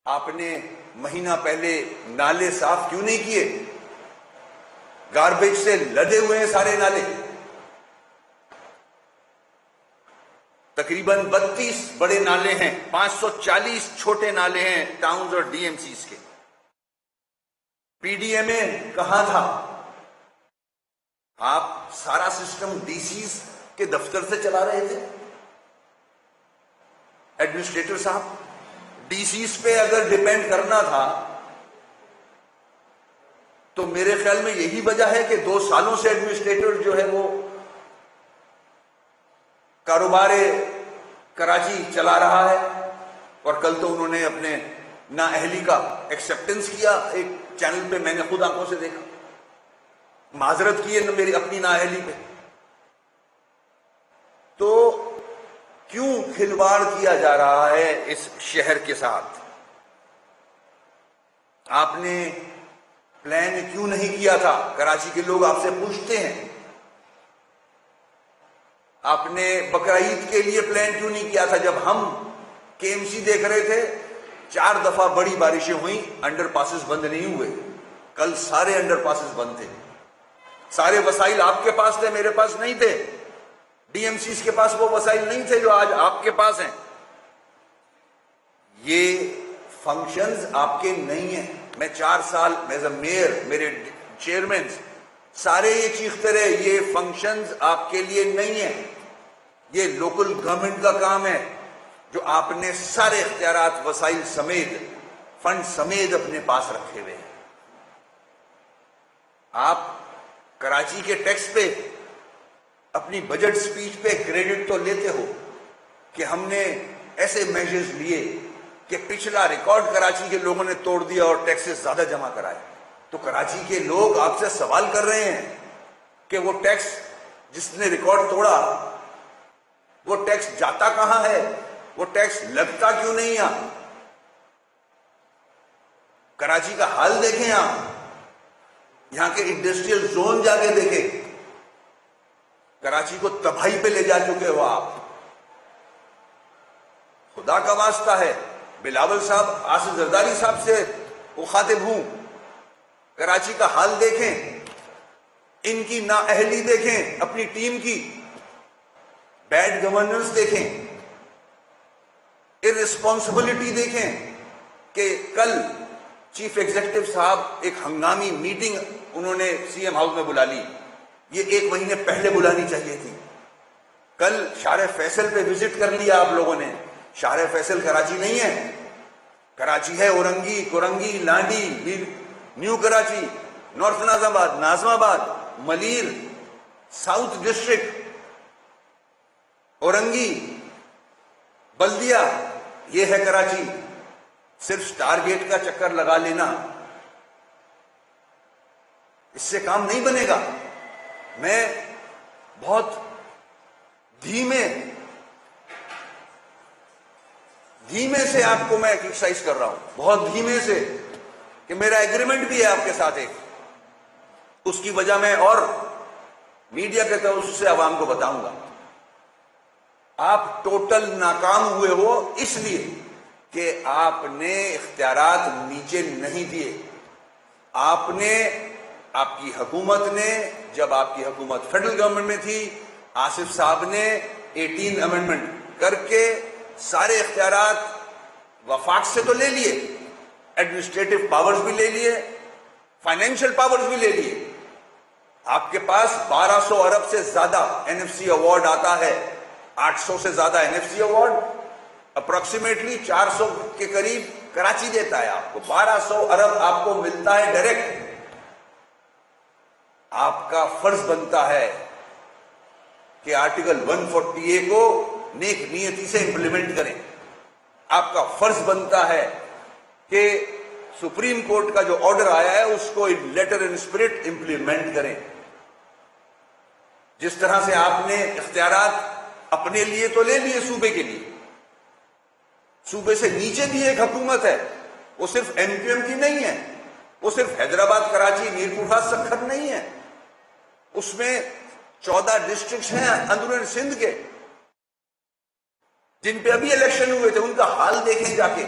آپ نے مہینہ پہلے نالے صاف کیوں نہیں کیے؟ گاربیج سے لدے ہوئے ہیں سارے نالے. تقریباً 32 بڑے نالے ہیں، 540 چھوٹے نالے ہیں ٹاؤنز اور ڈی ایم سیز کے. پی ڈی ایم اے کہاں تھا؟ آپ سارا سسٹم ڈی سیز کے دفتر سے چلا رہے تھے. ایڈمنسٹریٹر صاحب، ڈی سیز پہ اگر ڈیپینڈ کرنا تھا تو میرے خیال میں یہی وجہ ہے کہ 2 سالوں سے ایڈمنسٹریٹر جو ہے وہ کاروبار کراچی چلا رہا ہے. اور کل تو انہوں نے اپنے نااہلی کا ایکسپٹنس کیا، ایک چینل پہ میں نے خود آنکھوں سے دیکھا، معذرت کی ہے میری اپنی نااہلی پہ. تو کیوں کھلواڑ کیا جا رہا ہے اس شہر کے ساتھ؟ آپ نے پلان کیوں نہیں کیا تھا؟ کراچی کے لوگ آپ سے پوچھتے ہیں. آپ نے بقرعید کے لیے پلان کیوں نہیں کیا تھا؟ جب ہم کے ایم سی دیکھ رہے تھے 4 دفعہ بڑی بارشیں ہوئیں، انڈر پاسز بند نہیں ہوئے. کل سارے انڈر پاسز بند تھے. سارے وسائل آپ کے پاس تھے، میرے پاس نہیں تھے. ڈی ایم سیز کے پاس وہ وسائل نہیں تھے جو آج آپ کے پاس ہیں. یہ فنکشنز آپ کے نہیں ہیں. میں 4 سال ایز اے میئر، میرے چیئرمین سارے یہ چیختے رہے یہ فنکشنز آپ کے لیے نہیں ہیں، یہ لوکل گورنمنٹ کا کام ہے جو آپ نے سارے اختیارات وسائل سمیت فنڈ سمیت اپنے پاس رکھے ہوئے ہیں. آپ کراچی کے ٹیکس پہ اپنی بجٹ سپیچ پہ کریڈٹ تو لیتے ہو کہ ہم نے ایسے میجرز لیے کہ پچھلا ریکارڈ کراچی کے لوگوں نے توڑ دیا اور ٹیکسز زیادہ جمع کرائے. تو کراچی کے لوگ آپ سے سوال کر رہے ہیں کہ وہ ٹیکس جس نے ریکارڈ توڑا وہ ٹیکس جاتا کہاں ہے؟ وہ ٹیکس لگتا کیوں نہیں یہاں؟ کراچی کا حال دیکھیں آپ، یہاں کے انڈسٹریل زون جا کے دیکھیں. کراچی کو تباہی پہ لے جا چکے ہو آپ. خدا کا واسطہ ہے، بلاول صاحب، آصف زرداری صاحب سے مخاطب ہوں، کراچی کا حال دیکھیں، ان کی نااہلی دیکھیں، اپنی ٹیم کی بیڈ گورننس دیکھیں، ارسپانسبلٹی دیکھیں. کہ کل چیف ایگزیکٹو صاحب ایک ہنگامی میٹنگ انہوں نے سی ایم ہاؤس میں بلا لی، یہ 1 مہینے پہلے بلانی چاہیے تھی. کل شارع فیصل پہ وزٹ کر لیا آپ لوگوں نے. شارع فیصل کراچی نہیں ہے، کراچی ہے اورنگی، کورنگی، لانڈی، نیو کراچی، نارتھ ناظم آباد، ملیر، ساؤتھ ڈسٹرکٹ، اورنگی، بلدیہ، یہ ہے کراچی. صرف سٹار گیٹ کا چکر لگا لینا اس سے کام نہیں بنے گا. میں بہت دھیمے سے آپ کو میں ایکسرسائز کر رہا ہوں، بہت دھیمے سے، کہ میرا ایگریمنٹ بھی ہے آپ کے ساتھ ایک. اس کی وجہ میں اور میڈیا کے توسط سے عوام کو بتاؤں گا. آپ ٹوٹل ناکام ہوئے ہو اس لیے کہ آپ نے اختیارات نیچے نہیں دیے. آپ نے، آپ کی حکومت نے، جب آپ کی حکومت فیڈرل گورنمنٹ میں تھی، آصف صاحب نے 18 امینڈمنٹ کر کے سارے اختیارات وفاق سے تو لے لیے، ایڈمنسٹریٹو پاورز بھی لے لیے، فائنینشیل پاورز بھی لے لیے. آپ کے پاس 1200 ارب سے زیادہ این ایف سی ایوارڈ آتا ہے، 800 سے زیادہ N F C award, approximately 400 کے قریب کراچی دیتا ہے آپ کو. 1200 ارب آپ کو ملتا ہے ڈائریکٹ. آپ کا فرض بنتا ہے کہ آرٹیکل 140A کو نیک نیتی سے امپلیمنٹ کریں. آپ کا فرض بنتا ہے کہ سپریم کورٹ کا جو آرڈر آیا ہے اس کو لیٹر ان اسپرٹ امپلیمنٹ کریں. جس طرح سے آپ نے اختیارات اپنے لیے تو لے لیے، صوبے کے لیے، صوبے سے نیچے بھی ایک حکومت ہے، وہ صرف ایم کیو ایم کی نہیں ہے، وہ صرف حیدرآباد، کراچی، میرپور سکھر نہیں ہے، اس میں 14 ڈسٹرکٹس ہیں اندرون سندھ کے جن پہ ابھی الیکشن ہوئے تھے. ان کا حال دیکھیں جا کے.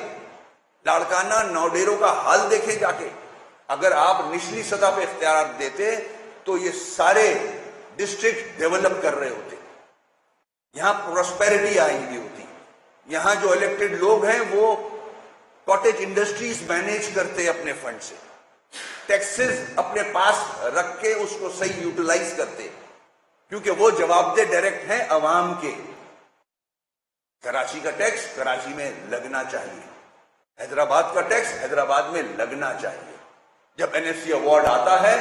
لاڑکانہ نوڈیروں کا حال دیکھیں جا کے. اگر آپ نچلی سطح پہ اختیارات دیتے تو یہ سارے ڈسٹرکٹ ڈیولپ کر رہے ہوتے, یہاں پروسپیرٹی آئی ہوئی ہوتی. یہاں جو الیکٹڈ لوگ ہیں وہ کاٹیج انڈسٹریز مینیج کرتے اپنے فنڈ سے, ٹیکسز اپنے پاس رکھ کے اس کو صحیح یوٹیلائز کرتے, کیونکہ وہ جواب دہ ڈائریکٹ ہیں عوام کے. کراچی کا ٹیکس کراچی میں لگنا چاہیے, حیدرآباد کا ٹیکس حیدرآباد میں لگنا چاہیے. جب NFC ایوارڈ آتا ہے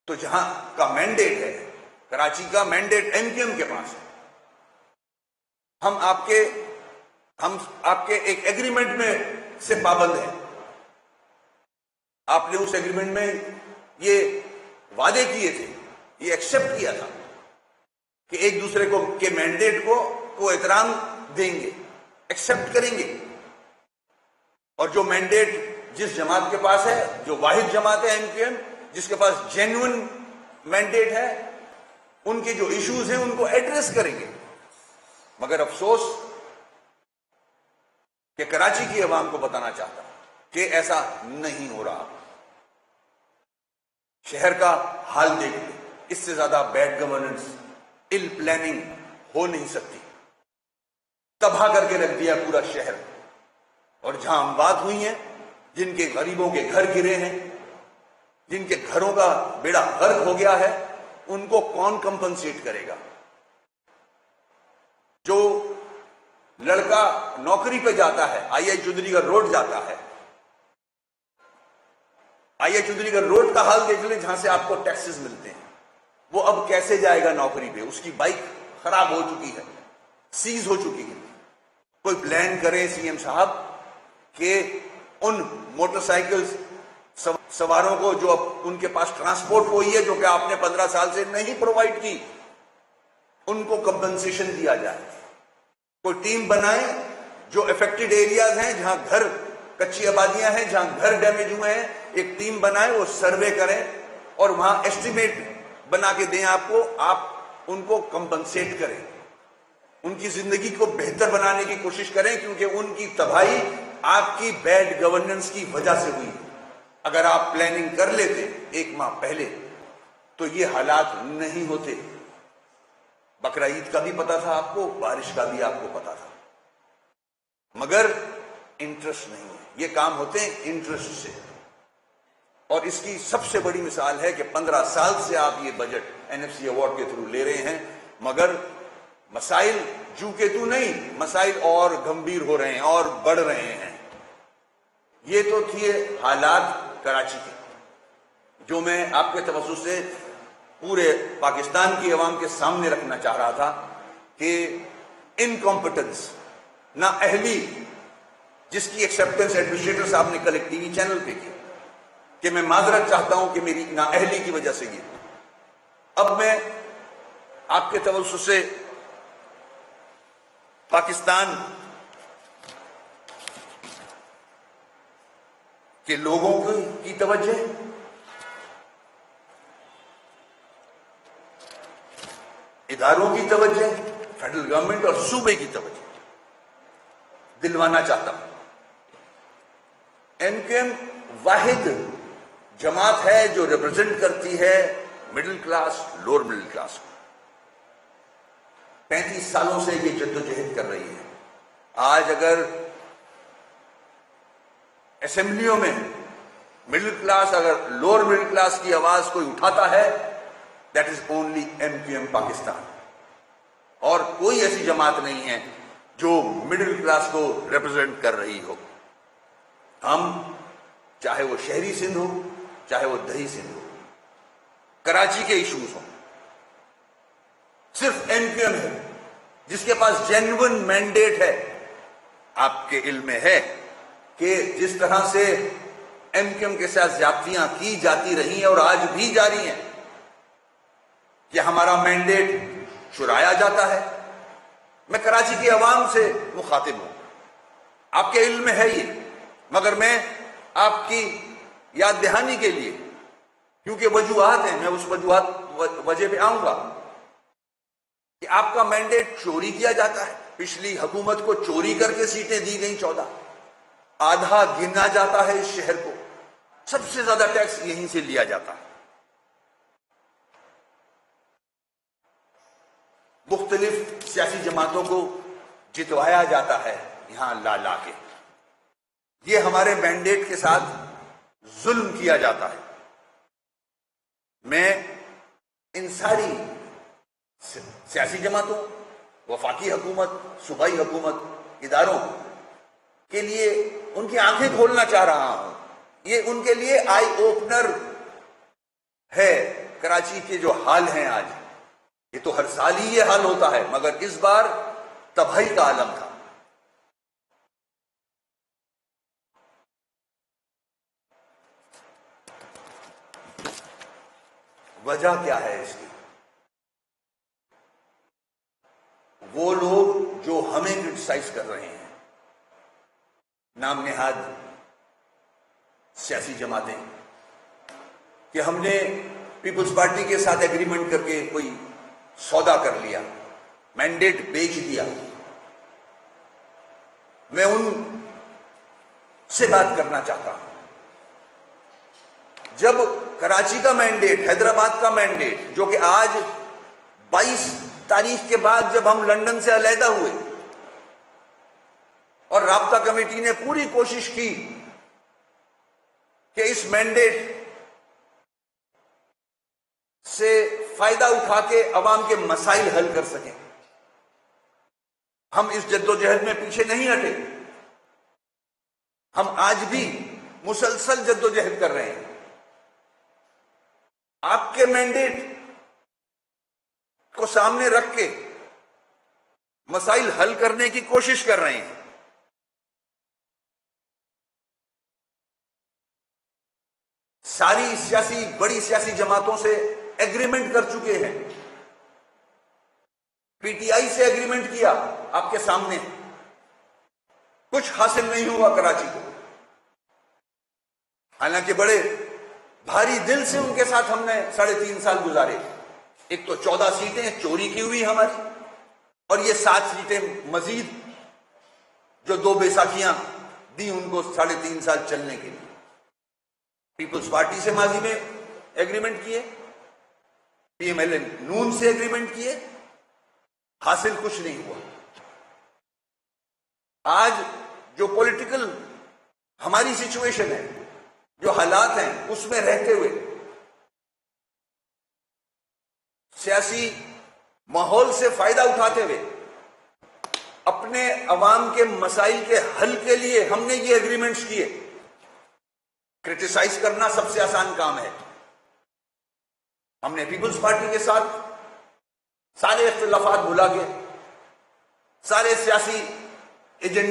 تو جہاں کا مینڈیٹ ہے, کراچی کا مینڈیٹ MQM کے پاس ہے. ہم آپ کے ایک ایگریمنٹ میں سے پابند ہیں. آپ نے اس ایگریمنٹ میں یہ وعدے کیے تھے, یہ ایکسپٹ کیا تھا کہ ایک دوسرے کو کے مینڈیٹ کو احترام دیں گے, ایکسپٹ کریں گے. اور جو مینڈیٹ جس جماعت کے پاس ہے, جو واحد جماعت ہے MQM, جس کے پاس جینوئن مینڈیٹ ہے, ان کے جو ایشوز ہیں ان کو ایڈریس کریں گے. مگر افسوس کہ کراچی کی عوام کو بتانا چاہتا ہوں کہ ایسا نہیں ہو رہا. شہر کا حال دیکھ لیں, اس سے زیادہ بیڈ گورننس, ill پلاننگ ہو نہیں سکتی. تباہ کر کے رکھ دیا پورا شہر. اور جہاں اموات ہوئی ہیں, جن کے غریبوں کے گھر گرے ہیں, جن کے گھروں کا بیڑا غرق ہو گیا ہے, ان کو کون کمپنسیٹ کرے گا؟ جو لڑکا نوکری پہ جاتا ہے, آئی چودھری کا روڈ جاتا ہے, آئی چودھری کا روڈ کا حال دیکھ لیں, جہاں سے آپ کو ٹیکسز ملتے ہیں, وہ اب کیسے جائے گا نوکری پہ؟ اس کی بائک خراب ہو چکی ہے, سیز ہو چکی ہے. کوئی پلان کرے CM صاحب کہ ان موٹر سائیکل سواروں کو جو اب ان کے پاس ٹرانسپورٹ ہوئی ہے, جو کہ آپ نے 15 سال سے نہیں پرووائڈ کی, ان کو کمپنسیشن دیا جائے. کوئی ٹیم بنائے جو افیکٹڈ ایریاز ہیں, جہاں گھر کچی آبادیاں ہیں, جہاں گھر ڈیمیج ہوئے ہیں, ایک ٹیم بنائے, وہ سروے کریں اور وہاں ایسٹیمیٹ بنا کے دیں آپ کو, آپ ان کو کمپنسیٹ کریں, ان کی زندگی کو بہتر بنانے کی کوشش کریں, کیونکہ ان کی تباہی آپ کی بیڈ گورننس کی وجہ سے ہوئی. اگر آپ پلاننگ کر لیتے 1 ماہ پہلے تو یہ حالات نہیں ہوتے. بقرہ عید کا بھی پتا تھا آپ کو, بارش کا بھی آپ کو پتا تھا, مگر انٹرسٹ نہیں ہے. یہ کام ہوتے ہیں انٹرسٹ سے. اور اس کی سب سے بڑی مثال ہے کہ 15 سال سے آپ یہ بجٹ NFC ایوارڈ کے تھرو لے رہے ہیں, مگر مسائل جو کہ تو نہیں, مسائل اور گمبھیر ہو رہے ہیں اور بڑھ رہے ہیں. یہ تو تھے حالات کراچی کے, جو میں آپ کے توسط سے پورے پاکستان کی عوام کے سامنے رکھنا چاہ رہا تھا کہ انکمپٹنس, نا اہلی, جس کی ایکسیپٹنس ایڈمنسٹریٹر صاحب نے کل ایک TV چینل پہ کی کہ میں معذرت چاہتا ہوں کہ میری نا اہلی کی وجہ سے یہ. اب میں آپ کے توسط سے پاکستان کے لوگوں کی توجہ, اداروں کی توجہ, فیڈرل گورنمنٹ اور صوبے کی توجہ دلوانا چاہتا ہوں. MQM واحد جماعت ہے جو ریپرزینٹ کرتی ہے middle class, lower middle class کو. 35 سالوں سے یہ جدوجہد کر رہی ہے. آج اگر اسمبلیوں میں مڈل کلاس, اگر لوور مڈل کلاس کی آواز کوئی اٹھاتا ہے, that is only MQM Pakistan. اور کوئی ایسی جماعت نہیں ہے جو مڈل کلاس کو ریپرزینٹ کر رہی ہو. ہم, چاہے وہ شہری سندھ ہو, چاہے وہ دیہی سندھ ہو, کراچی کے ایشوز ہوں, صرف MQM ہے جس کے پاس جینوئن مینڈیٹ ہے. آپ کے علم میں ہے کہ جس طرح سے MQM کے ساتھ زیادتیاں کی جاتی رہی ہیں اور آج بھی جاری ہیں, کہ ہمارا مینڈیٹ چرایا جاتا ہے. میں کراچی کی عوام سے مخاطب ہوں, آپ کے علم میں ہے یہ, مگر میں آپ کی یاد دہانی کے لیے, کیونکہ وجوہات ہیں, میں اس وجہ پہ آؤں گا, کہ آپ کا مینڈیٹ چوری کیا جاتا ہے. پچھلی حکومت کو چوری کر کے سیٹیں دی گئیں 14. آدھا گنا جاتا ہے اس شہر کو، سب سے زیادہ ٹیکس یہیں سے لیا جاتا ہے. مختلف سیاسی جماعتوں کو جتوایا جاتا ہے یہاں لا لا کے. یہ ہمارے مینڈیٹ کے ساتھ ظلم کیا جاتا ہے. میں ان ساری سیاسی جماعتوں، وفاقی حکومت، صوبائی حکومت، اداروں کے لیے ان کی آنکھیں کھولنا چاہ رہا ہوں. یہ ان کے لیے آئی اوپنر ہے. کراچی کے جو حال ہیں آج، یہ تو ہر سال ہی یہ حال ہوتا ہے، مگر اس بار تباہی کا عالم تھا. وجہ کیا ہے اس کی؟ وہ لوگ جو ہمیں کرٹیسائز کر رہے ہیں، نام نہاد سیاسی جماعتیں، کہ ہم نے پیپلز پارٹی کے ساتھ ایگریمنٹ کر کے کوئی سودا کر لیا، مینڈیٹ بیچ دیا. میں ان سے بات کرنا چاہتا ہوں. جب کراچی کا مینڈیٹ، حیدرآباد کا مینڈیٹ، جو کہ آج 22 تاریخ کے بعد جب ہم لندن سے علیحدہ ہوئے اور رابطہ کمیٹی نے پوری کوشش کی کہ اس مینڈیٹ سے فائدہ اٹھا کے عوام کے مسائل حل کر سکیں، ہم اس جدوجہد میں پیچھے نہیں ہٹے. ہم آج بھی مسلسل جدوجہد کر رہے ہیں. آپ کے مینڈیٹ کو سامنے رکھ کے مسائل حل کرنے کی کوشش کر رہے ہیں. ساری بڑی سیاسی جماعتوں سے ایگریمنٹ کر چکے ہیں. پی ٹی آئی سے ایگریمنٹ کیا آپ کے سامنے، کچھ حاصل نہیں ہوا کراچی کو. حالانکہ بڑے بھاری دل سے ان کے ساتھ ہم نے 3.5 سال گزارے. ایک تو 14 سیٹیں چوری کی ہوئی ہماری، اور یہ 7 سیٹیں مزید جو 2 بیساکھیاں دی ان کو 3.5 سال چلنے کے لیے. پیپلز پارٹی سے ماضی میں ایگریمنٹ کیے، پی ایم ایل این نون سے ایگریمنٹ کیے، حاصل کچھ نہیں ہوا. آج جو پولیٹیکل ہماری سچویشن ہے، جو حالات ہیں، اس میں رہتے ہوئے، سیاسی ماحول سے فائدہ اٹھاتے ہوئے، اپنے عوام کے مسائل کے حل کے لیے ہم نے یہ ایگریمنٹس کیے. کرٹیسائز کرنا سب سے آسان کام ہے. ہم نے پیپلز پارٹی کے ساتھ سارے اختلافات بھلا کے، سارے سیاسی ایجنڈے